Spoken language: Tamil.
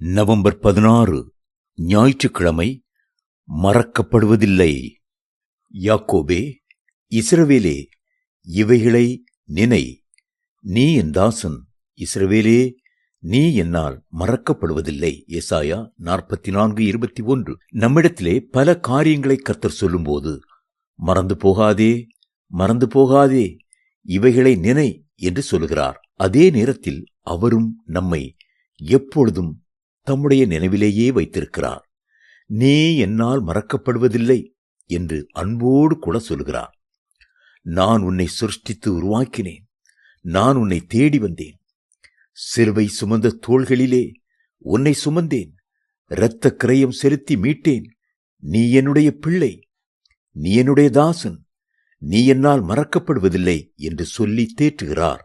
நவம்பர் 16 ஞாயிற்றுக்கிழமை. மறக்கப்படுவதில்லை. யாக்கோபே, இஸ்ரவேலே, இவைகளை நினை. நீ என் தாசன். இஸ்ரவேலே, நீ என்னால் மறக்கப்படுவதில்லை. எசாயா 44:21. நம்மிடத்திலே பல காரியங்களை கர்த்தர் சொல்லும்போது, மறந்து போகாதே, மறந்து போகாதே, இவைகளை நினை என்று சொல்லுகிறார். அதே நேரத்தில் அவரும் நம்மை எப்பொழுதும் தம்முடைய நினைவிலேயே வைத்திருக்கிறார். நீ என்னால் மறக்கப்படுவதில்லை என்று அன்போடு கூட சொல்கிறார். நான் உன்னை சிருஷ்டித்து உருவாக்கினேன். நான் உன்னை தேடி வந்தேன். சிலுவை சுமந்த தோள்களிலே உன்னை சுமந்தேன். இரத்த கிரயம் செலுத்தி மீட்டேன். நீ என்னுடைய பிள்ளை. நீ என்னுடைய தாசன். நீ என்னால் மறக்கப்படுவதில்லை என்று சொல்லி தேற்றுகிறார்.